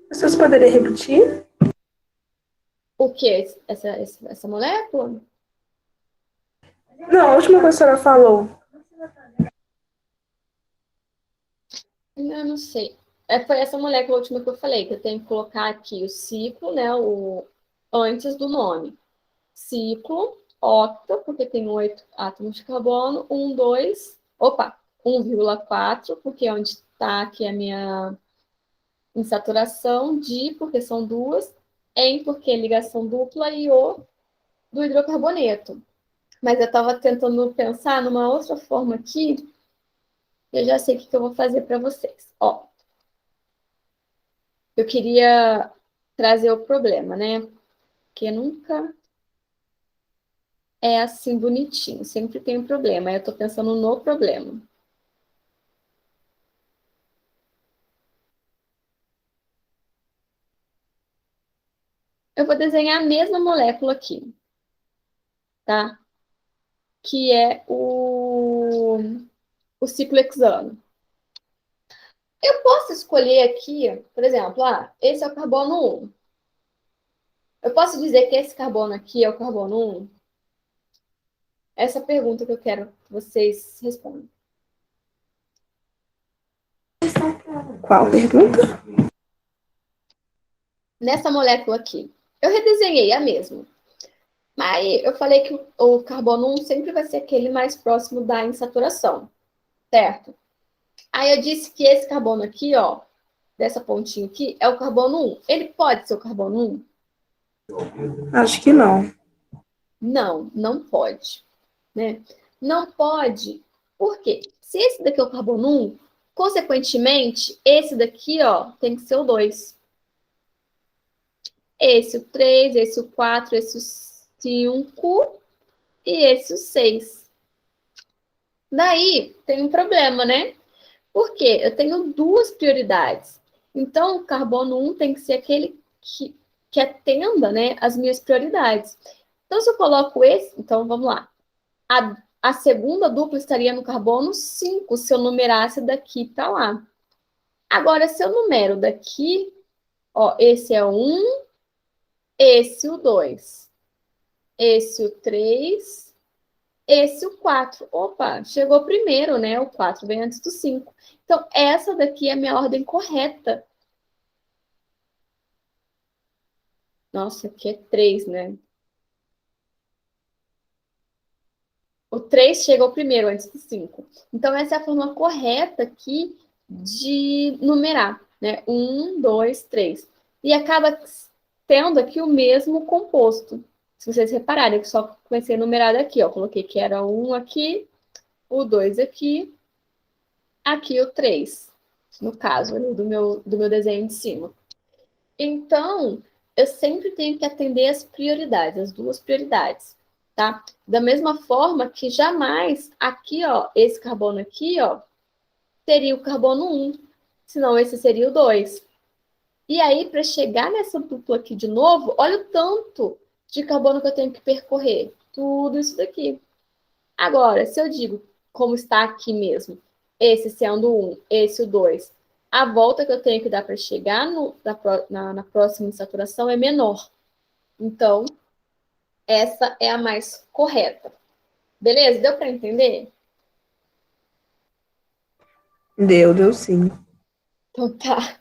Vocês poderiam repetir? O que? Essa molécula? Não, a última coisa que a senhora falou. Eu não sei. Foi essa molécula última que eu falei, que eu tenho que colocar aqui o ciclo, né? Antes do nome. Ciclo, octa, porque tem 8 átomos de carbono, 1, 2, 1,4, porque é onde está aqui a minha insaturação, di, porque são duas, em, porque é ligação dupla, e o do hidrocarboneto. Mas eu estava tentando pensar numa outra forma aqui, eu já sei o que eu vou fazer para vocês. Ó, eu queria trazer o problema, né? Porque nunca é assim bonitinho, sempre tem um problema. Aí eu estou pensando no problema. Eu vou desenhar a mesma molécula aqui, tá? Que é o ciclo hexano. Eu posso escolher aqui, por exemplo, esse é o carbono 1. Eu posso dizer que esse carbono aqui é o carbono 1? Essa é a pergunta que eu quero que vocês respondam. Qual pergunta? Nessa molécula aqui, eu redesenhei a mesma. Mas eu falei que o carbono 1 sempre vai ser aquele mais próximo da insaturação, certo? Aí eu disse que esse carbono aqui, ó, dessa pontinha aqui, é o carbono 1. Ele pode ser o carbono 1? Acho que não. Não, não pode. Né? Não pode. Por quê? Se esse daqui é o carbono 1, consequentemente, esse daqui, ó, tem que ser o 2. Esse o 3, esse o 4, esse o 5 e esse o 6. Daí tem um problema, né? Por quê? Eu tenho duas prioridades. Então, o carbono 1 tem que ser aquele que atenda, né, as minhas prioridades. Então, se eu coloco esse, então vamos lá. A segunda dupla estaria no carbono 5, se eu numerasse daqui para lá. Agora, se eu numero daqui, ó, esse é o 1, esse o 2, esse o 3, esse o 4. Opa, chegou primeiro, né? O 4 vem antes do 5. Então, essa daqui é a minha ordem correta. Nossa, aqui é 3, né? O 3 chegou primeiro, antes do 5. Então, essa é a forma correta aqui de numerar, né? 1, 2, 3. E acaba tendo aqui o mesmo composto. Se vocês repararem, que só comecei a numerar aqui, ó. Coloquei que era o 1 aqui, o 2 aqui o 3. No caso, ali, do meu desenho de cima. Então, eu sempre tenho que atender as prioridades, as duas prioridades, tá? Da mesma forma que jamais aqui, ó, esse carbono aqui, ó, seria o carbono 1, senão esse seria o 2. E aí, para chegar nessa dupla aqui de novo, olha o tanto de carbono que eu tenho que percorrer. Tudo isso daqui. Agora, se eu digo, como está aqui mesmo, esse sendo o 1, esse o 2, a volta que eu tenho que dar para chegar na próxima insaturação é menor. Então, essa é a mais correta. Beleza? Deu para entender? Deu sim. Então tá.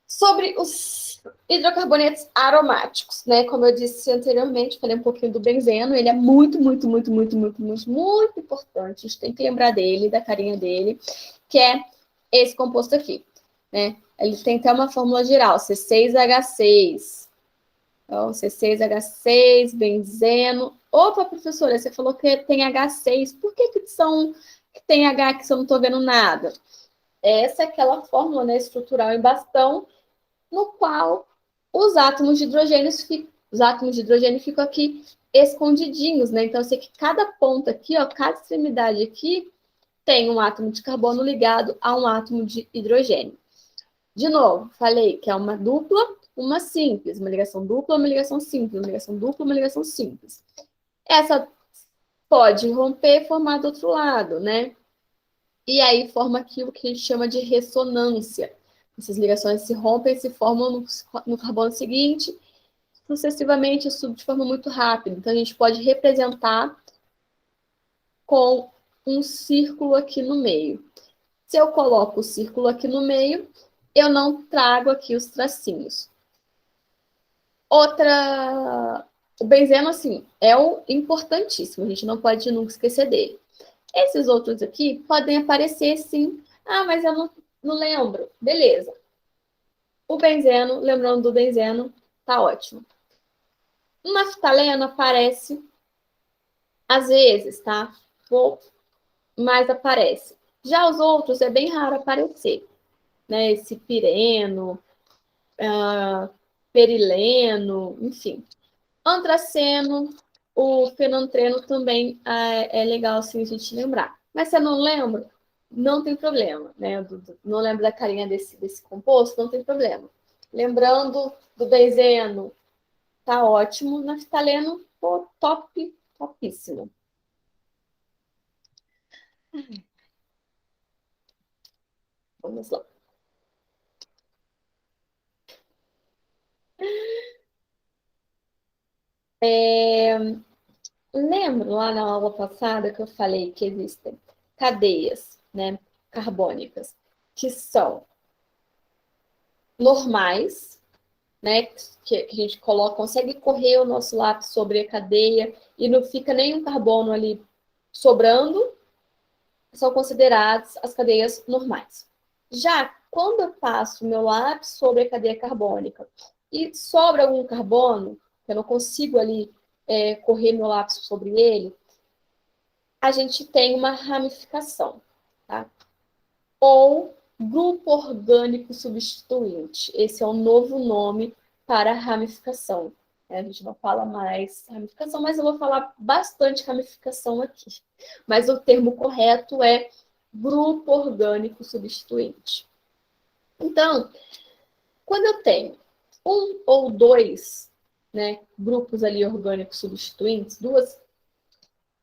Sobre os hidrocarbonetos aromáticos, né? Como eu disse anteriormente, falei um pouquinho do benzeno, ele é muito, muito, muito, muito, muito, muito, muito importante. A gente tem que lembrar dele, da carinha dele, que é esse composto aqui, né? Ele tem até uma fórmula geral, C6H6. Então, C6H6, benzeno, Opa, professora, você falou que tem H6. Por que tem H que eu não estou vendo nada? Essa é aquela fórmula, né, estrutural em bastão, no qual os átomos de hidrogênio ficam aqui escondidinhos, né? Então, eu sei que cada ponta aqui, ó, cada extremidade aqui, tem um átomo de carbono ligado a um átomo de hidrogênio. De novo, falei que é uma dupla, uma simples, uma ligação dupla, uma ligação simples, uma ligação dupla, uma ligação simples. Essa pode romper e formar do outro lado, né? E aí forma aquilo que a gente chama de ressonância. Essas ligações se rompem e se formam no carbono seguinte, sucessivamente, isso de forma muito rápida. Então, a gente pode representar com um círculo aqui no meio. Se eu coloco o círculo aqui no meio, eu não trago aqui os tracinhos. O benzeno, assim, é o importantíssimo, a gente não pode nunca esquecer dele. Esses outros aqui podem aparecer, sim. Ah, mas eu não lembro. Beleza. O benzeno, lembrando do benzeno, tá ótimo. O naftaleno aparece às vezes, tá? Mas aparece. Já os outros é bem raro aparecer, né? Esse pireno, perileno, enfim. Antraceno, o fenantreno também é legal assim, a gente lembrar. Mas se eu não lembro, não tem problema, né? Não lembro da carinha desse composto, não tem problema. Lembrando do benzeno, tá ótimo. Naftaleno, pô, top, topíssimo. Vamos lá. Lembro lá na aula passada que eu falei que existem cadeias, né, carbônicas, que são normais, né, que a gente consegue correr o nosso lápis sobre a cadeia e não fica nenhum carbono ali sobrando, são consideradas as cadeias normais. Já quando eu passo o meu lápis sobre a cadeia carbônica e sobra algum carbono, eu não consigo ali correr meu lápis sobre ele, a gente tem uma ramificação, tá? Ou grupo orgânico substituinte. Esse é o novo nome para ramificação. A gente não fala mais ramificação, mas eu vou falar bastante ramificação aqui. Mas o termo correto é grupo orgânico substituinte. Então, quando eu tenho um ou dois, né, grupos ali orgânicos substituintes,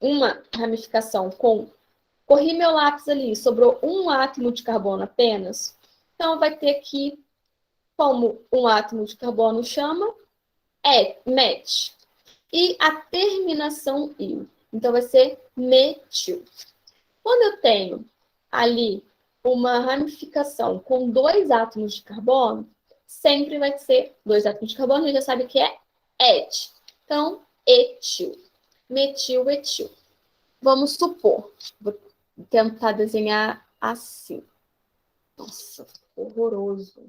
uma ramificação corri meu lápis ali, sobrou um átomo de carbono apenas, então vai ter aqui, como um átomo de carbono chama, met. E a terminação il. Então vai ser metil. Quando eu tenho ali uma ramificação com dois átomos de carbono, sempre vai ser dois átomos de carbono, a gente já sabe que é et. Então, etil. Metil, etil. Vamos supor, vou tentar desenhar assim. Nossa, horroroso.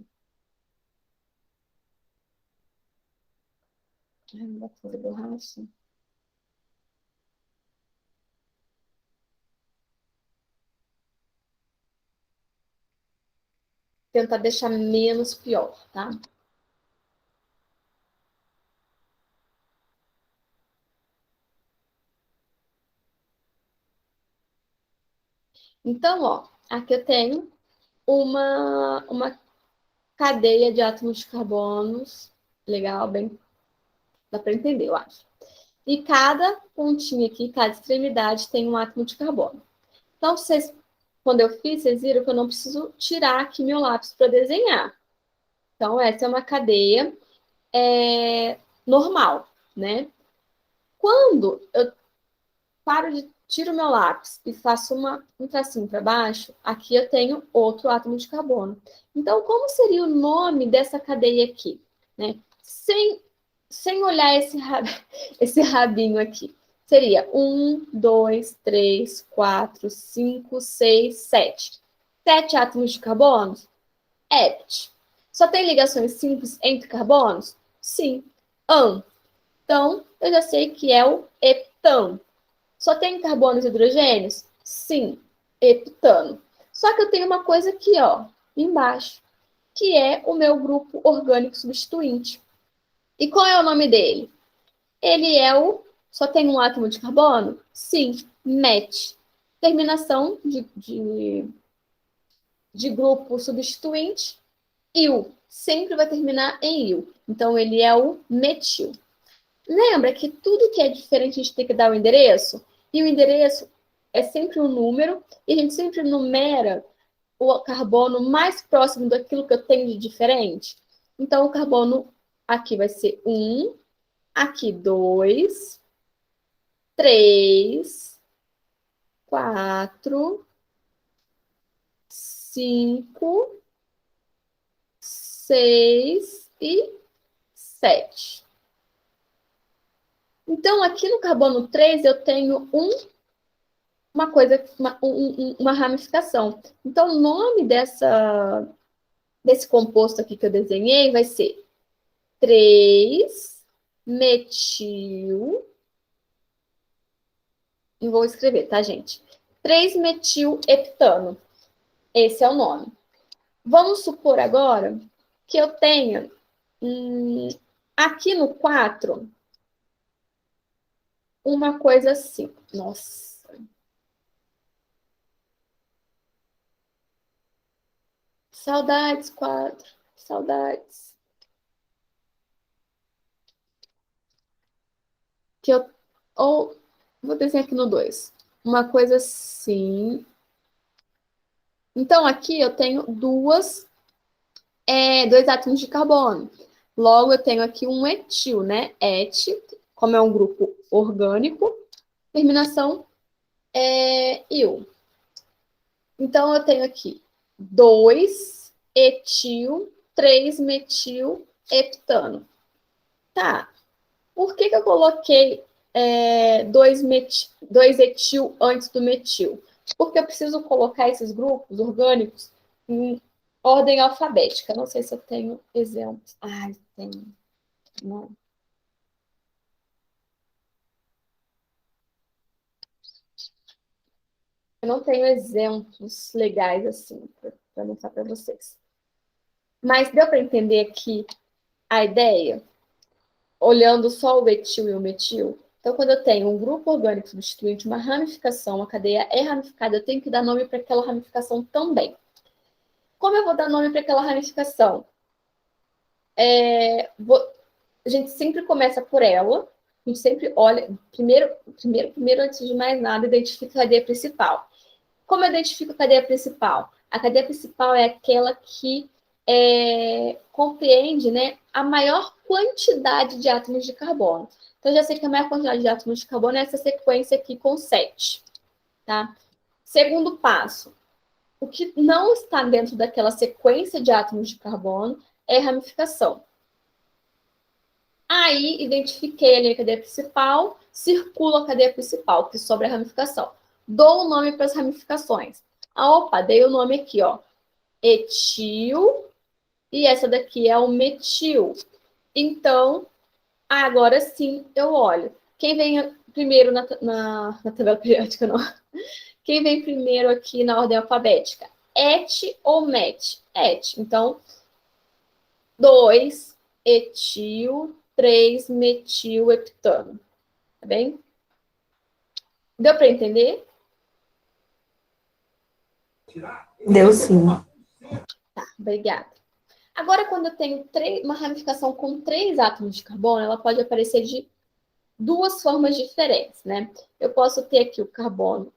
Ai, não dá pra fazer borracha. Tentar deixar menos pior, tá? Então, ó, aqui eu tenho uma cadeia de átomos de carbonos. Legal, bem, dá para entender, eu acho. E cada pontinha aqui, cada extremidade tem um átomo de carbono. Então, quando eu fiz, vocês viram que eu não preciso tirar aqui meu lápis para desenhar. Então, essa é uma cadeia normal, né? Quando eu tiro meu lápis e faço um tracinho para baixo, aqui eu tenho outro átomo de carbono. Então, como seria o nome dessa cadeia aqui? Né? Sem olhar esse rabinho aqui. Seria 1, 2, 3, 4, 5, 6, 7. 7 átomos de carbono? Hept. Só tem ligações simples entre carbonos? Sim. An. Então, eu já sei que é o heptano. Só tem carbonos e hidrogênios? Sim, heptano. Só que eu tenho uma coisa aqui, ó, embaixo, que é o meu grupo orgânico substituinte. E qual é o nome dele? Ele é o... Só tem um átomo de carbono? Sim, MET. Terminação de grupo substituinte, il. Sempre vai terminar em il. Então, ele é o metil. Lembra que tudo que é diferente a gente tem que dar o endereço? E o endereço é sempre um número, e a gente sempre numera o carbono mais próximo daquilo que eu tenho de diferente. Então, o carbono aqui vai ser 1, aqui 2, 3, 4, 5, 6 e 7. Então, aqui no carbono 3, eu tenho uma coisa, uma ramificação. Então, o nome desse composto aqui que eu desenhei vai ser 3-metil. E vou escrever, tá, gente? 3-metil-heptano. Esse é o nome. Vamos supor agora que eu tenha aqui no 4 uma coisa assim. Nossa. Saudades, 4. Saudades. Que eu. Ou. Vou desenhar aqui no 2. Uma coisa assim. Então, aqui eu tenho dois átomos de carbono. Logo, eu tenho aqui um etil, né? Et, como é um grupo orgânico, terminação il. Então, eu tenho aqui 2 etil, 3 metil, heptano. Tá. Por que eu coloquei 2 etil antes do metil? Porque eu preciso colocar esses grupos orgânicos em ordem alfabética. Não sei se eu tenho exemplos. Ai, tenho. Não. Eu não tenho exemplos legais assim para mostrar para vocês. Mas deu para entender aqui a ideia? Olhando só o etil e o metil? Então, quando eu tenho um grupo orgânico substituinte, uma ramificação, uma cadeia é ramificada, eu tenho que dar nome para aquela ramificação também. Como eu vou dar nome para aquela ramificação? A gente sempre começa por ela, a gente sempre olha, primeiro, antes de mais nada, identifica a cadeia principal. Como eu identifico a cadeia principal? A cadeia principal é aquela que compreende, né, a maior quantidade de átomos de carbono. Então, eu já sei que a maior quantidade de átomos de carbono é essa sequência aqui com 7. Tá? Segundo passo, o que não está dentro daquela sequência de átomos de carbono é ramificação. Aí, identifiquei ali a cadeia principal, circulo a cadeia principal, que sobra a ramificação. Dou o nome para as ramificações. Opa, dei o nome aqui, ó. Etil, e essa daqui é o metil. Então, agora sim eu olho. Quem vem primeiro na tabela periódica, não? Quem vem primeiro aqui na ordem alfabética? Et ou met? Et. Então, 2 etil, 3 metil heptano. Tá bem? Deu para entender? Deu sim. Tá, obrigada. Agora, quando eu tenho uma ramificação com 3 átomos de carbono, ela pode aparecer de duas formas diferentes, né? Eu posso ter aqui o carbono,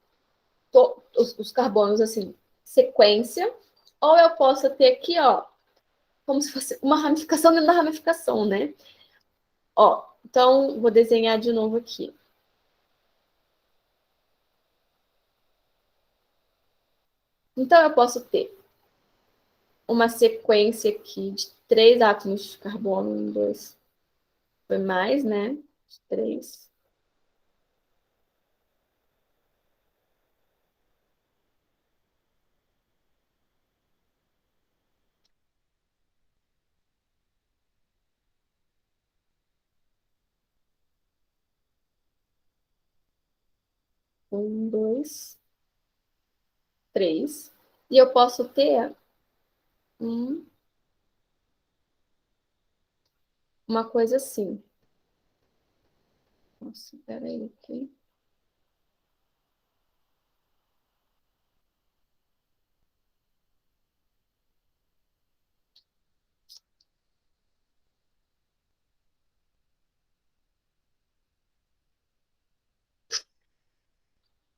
os carbonos assim, sequência, ou eu posso ter aqui, ó, como se fosse uma ramificação dentro da ramificação, né? Ó, então, vou desenhar de novo aqui. Então, eu posso ter uma sequência aqui de 3 átomos de carbono, 1, 2, foi mais, né? 3. Um, dois, três. E eu posso ter uma coisa assim. Nossa, peraí, aqui.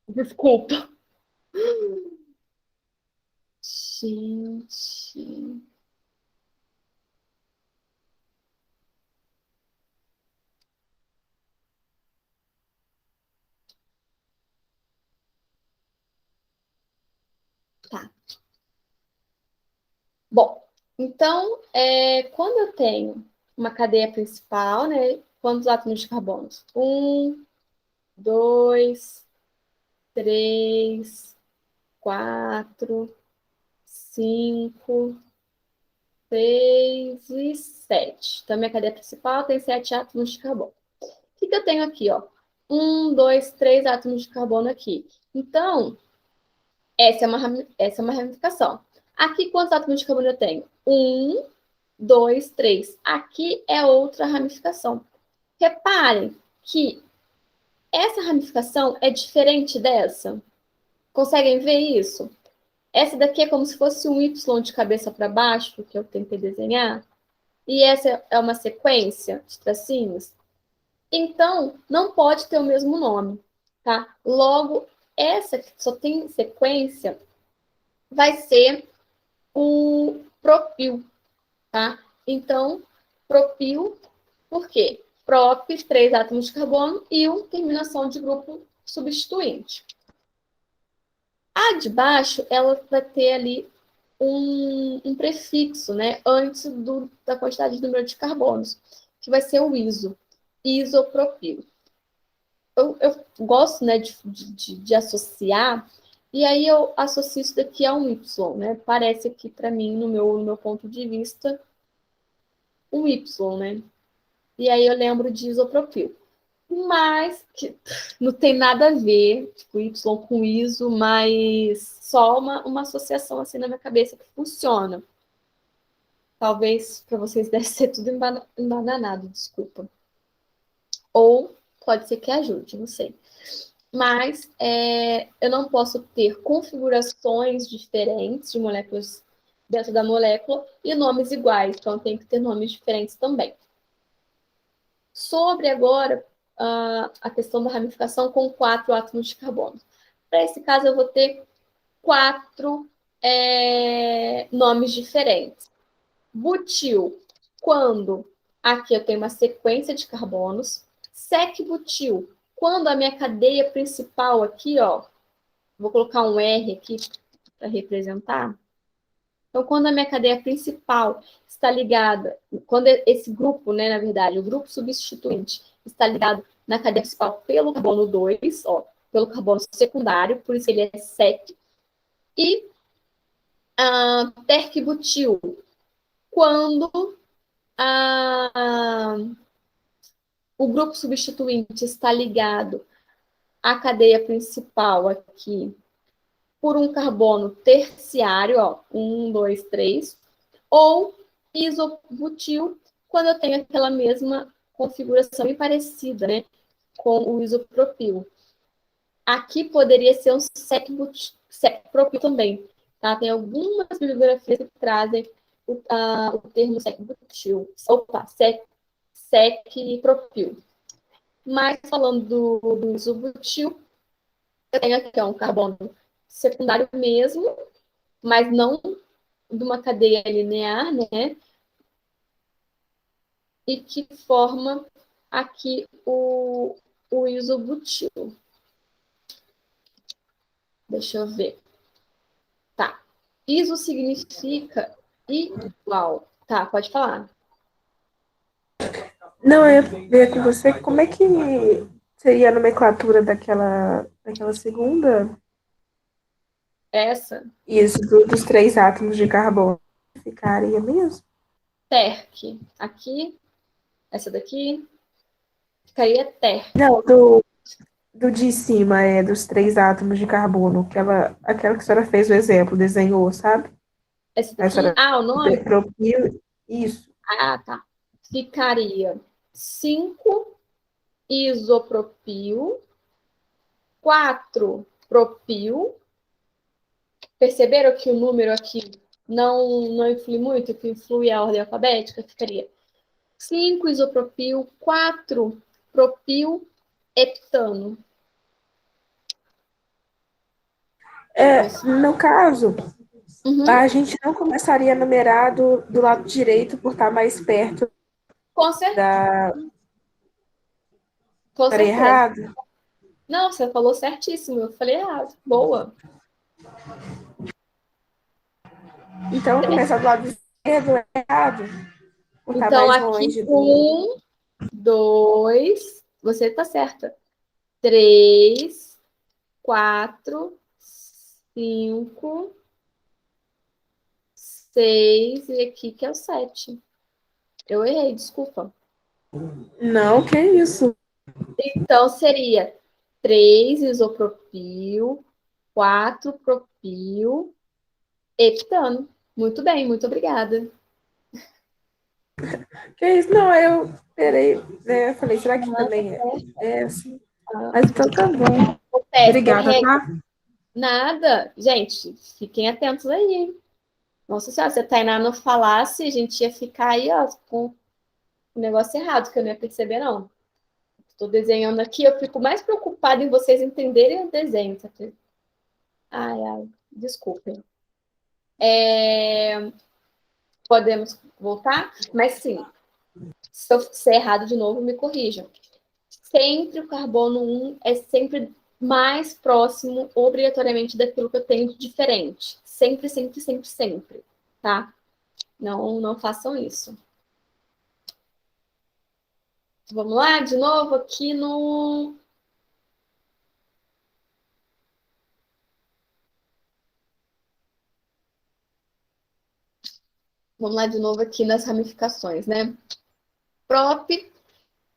Desculpa. Gente. Tá. Bom, então, quando eu tenho uma cadeia principal, né? Quantos átomos de carbono? Um, dois, três, quatro, cinco, seis e sete. Então, minha cadeia principal tem 7 átomos de carbono. O que eu tenho aqui, ó? Um, dois, três átomos de carbono aqui. Então, essa é uma ramificação. Aqui, quantos átomos de carbono eu tenho? Um, dois, três. Aqui é outra ramificação. Reparem que essa ramificação é diferente dessa. Conseguem ver isso? Essa daqui é como se fosse um Y de cabeça para baixo, que eu tentei desenhar. E essa é uma sequência de tracinhos. Então, não pode ter o mesmo nome, tá? Logo, essa que só tem sequência vai ser o propil, tá? Então, propil, por quê? Prop, 3 átomos de carbono, e terminação de grupo substituinte. A de baixo, ela vai ter ali um prefixo, né, antes da quantidade de número de carbonos, que vai ser o iso, isopropil. Eu gosto, né, de associar, e aí eu associo isso daqui a um Y, né? Parece aqui para mim, no meu ponto de vista, um Y, né? E aí eu lembro de isopropil. Mas que não tem nada a ver, tipo, Y com ISO, mas só uma associação assim na minha cabeça que funciona. Talvez para vocês deve ser tudo embananado, desculpa. Ou pode ser que ajude, não sei. Mas eu não posso ter configurações diferentes de moléculas dentro da molécula e nomes iguais, então tem que ter nomes diferentes também. Sobre agora a questão da ramificação com 4 átomos de carbono. Para esse caso, eu vou ter 4 nomes diferentes. Butil, quando aqui eu tenho uma sequência de carbonos. Sec-butil, quando a minha cadeia principal aqui, ó, vou colocar um R aqui para representar. Então, quando a minha cadeia principal está ligada, quando esse grupo, né, na verdade, o grupo substituinte está ligado na cadeia principal pelo carbono 2, ó, pelo carbono secundário, por isso ele é sec, e terc-butil, quando o grupo substituinte está ligado à cadeia principal aqui por um carbono terciário, ó, 1, 2, 3, ou isobutil, quando eu tenho aquela mesma configuração bem parecida, né, com o isopropil. Aqui poderia ser um sec-propil também, tá? Tem algumas bibliografias que trazem o termo sec-butil, sec-propil. Mas falando do isobutil, eu tenho aqui um carbono secundário mesmo, mas não de uma cadeia linear, né? E que forma aqui o isobutil. Deixa eu ver. Tá. Iso significa igual. Tá, pode falar. Não, eu ia ver com você como é que seria a nomenclatura daquela segunda. Essa, Isso, dos 3 átomos de carbono. Ficaria mesmo? terc. Aqui, essa daqui, ficaria ter. Não, do de cima, dos 3 átomos de carbono, aquela que a senhora fez o exemplo, desenhou, sabe? Esse A daqui? senhora Ah, o nome? propio, isso. Ah, tá. Ficaria 5 isopropil, 4 propil. Perceberam que o número aqui não influi muito, que influi a ordem alfabética? Ficaria 5 isopropil, 4 propil, heptano. No caso, Uhum. a gente não começaria a numerar do lado direito por estar mais perto Com, cer da. com Estarei certeza. errado? Não, você falou certíssimo. Eu falei errado. Boa. Então, começar do lado esquerdo é errado, por estar Então, mais aqui, longe do. 1, 2, você tá certa. 3, 4, 5, 6 e aqui que é o 7. Eu errei, desculpa. Não, que isso? Então, seria 3 isopropil, 4 propil, heptano. Muito bem, muito obrigada. Que isso? Não, eu esperei, né? Eu falei, será que também é assim? Mas então tá bom. Acontece, tem Obrigada, regra. tá? Nada. Gente, fiquem atentos aí. Nossa senhora, se a Tainá não falasse, a gente ia ficar aí, ó, com o negócio errado, que eu não ia perceber, não. Estou desenhando aqui, eu fico mais preocupada em vocês entenderem o desenho. Tá? Ai, desculpem. Podemos voltar? Mas sim, se eu fizer errado de novo, me corrijam. Sempre o carbono 1 é sempre mais próximo, obrigatoriamente, daquilo que eu tenho de diferente. Sempre, sempre, sempre, sempre. Tá? Não façam isso. Vamos lá, de novo, aqui no. Vamos lá de novo aqui nas ramificações, né? Prop,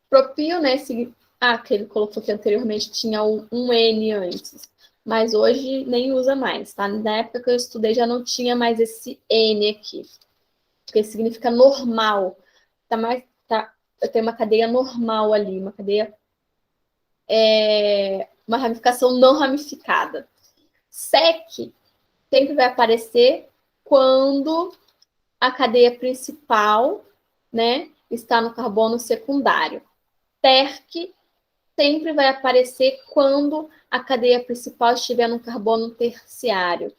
propio, né? Que ele colocou que anteriormente tinha um N antes, mas hoje nem usa mais, tá? Na época que eu estudei já não tinha mais esse N aqui, porque significa normal. Eu tenho uma cadeia normal ali, uma ramificação não ramificada. Sec sempre vai aparecer quando a cadeia principal, né, está no carbono secundário. Terc sempre vai aparecer quando a cadeia principal estiver no carbono terciário.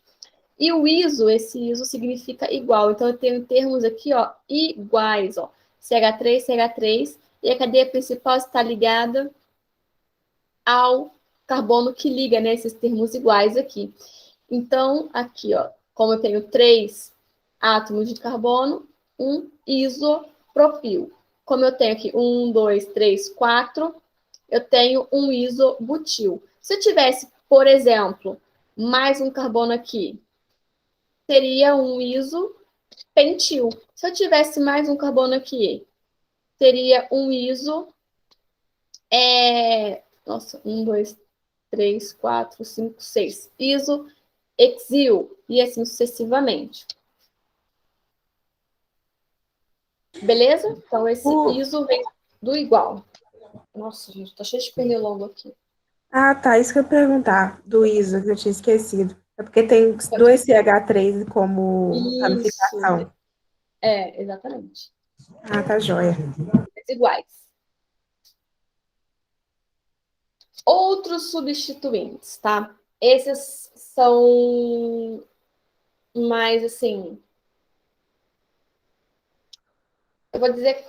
E o iso, esse iso significa igual. Então, eu tenho termos aqui, ó, iguais, ó. CH3, CH3, e a cadeia principal está ligada ao carbono que liga, né, esses termos iguais aqui. Então, aqui, ó, como eu tenho 3 átomos de carbono, um isopropil. Como eu tenho aqui 1, 2, 3, 4, eu tenho um isobutil. Se eu tivesse, por exemplo, mais um carbono aqui, seria um isopentil. Se eu tivesse mais um carbono aqui, seria um nossa, 1, 2, 3, 4, 5, 6. Isohexil. E assim sucessivamente. Beleza? Então, esse O... iso vem do igual. Nossa, gente, tá cheio de pernilongo aqui. Ah, tá. Isso que eu ia perguntar do ISO, que eu tinha esquecido. É porque tem dois CH3 como Isso. ramificação. Exatamente. Ah, tá joia. Iguais. Outros substituintes, tá? Esses são mais assim. Eu vou dizer.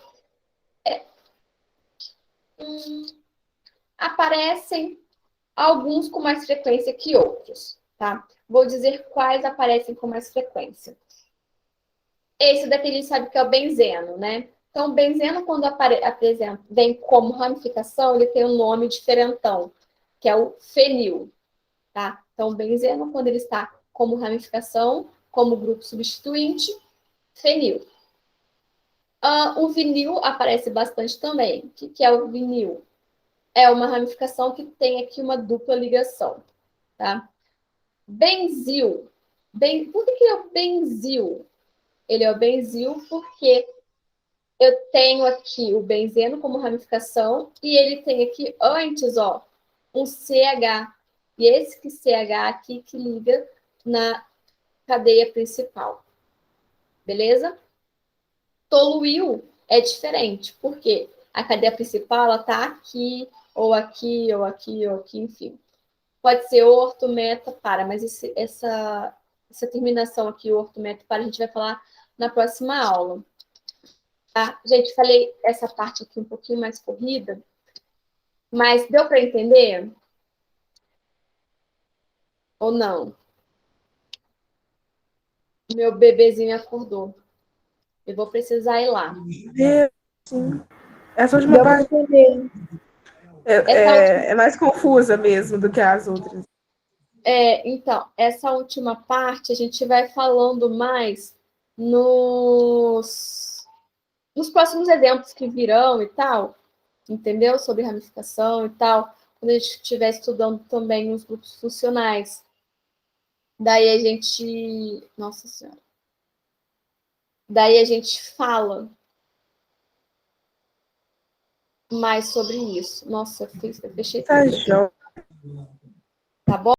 Aparecem alguns com mais frequência que outros, tá? Vou dizer quais aparecem com mais frequência. Esse daqui a gente sabe que é o benzeno, né? Então, o benzeno, quando apresenta, vem como ramificação, ele tem um nome diferentão, que é o fenil, tá? Então, o benzeno, quando ele está como ramificação, como grupo substituinte, fenil. O vinil aparece bastante também. O que é o vinil? é uma ramificação que tem aqui uma dupla ligação, tá? Benzil. Por que é o benzil? Ele é o benzil porque eu tenho aqui o benzeno como ramificação e ele tem aqui antes, ó, um CH. E esse CH aqui que liga na cadeia principal. Beleza? Toluil é diferente, porque a cadeia principal ela tá aqui, ou aqui, ou aqui, ou aqui, enfim. Pode ser orto, meta, para, mas essa terminação aqui, orto, meta, para, a gente vai falar na próxima aula. Tá? Gente, falei essa parte aqui um pouquinho mais corrida, mas deu para entender? Ou não? Meu bebezinho acordou. Eu vou precisar ir lá. Sim. Essa última Deu para parte entender? é mais confusa mesmo do que as outras. Então, essa última parte a gente vai falando mais nos próximos exemplos que virão e tal, entendeu? Sobre ramificação e tal, quando a gente estiver estudando também os grupos funcionais. Daí a gente. Nossa Senhora. Daí a gente fala mais sobre isso. Nossa, eu fechei Tá, tudo aqui. João. Tá bom?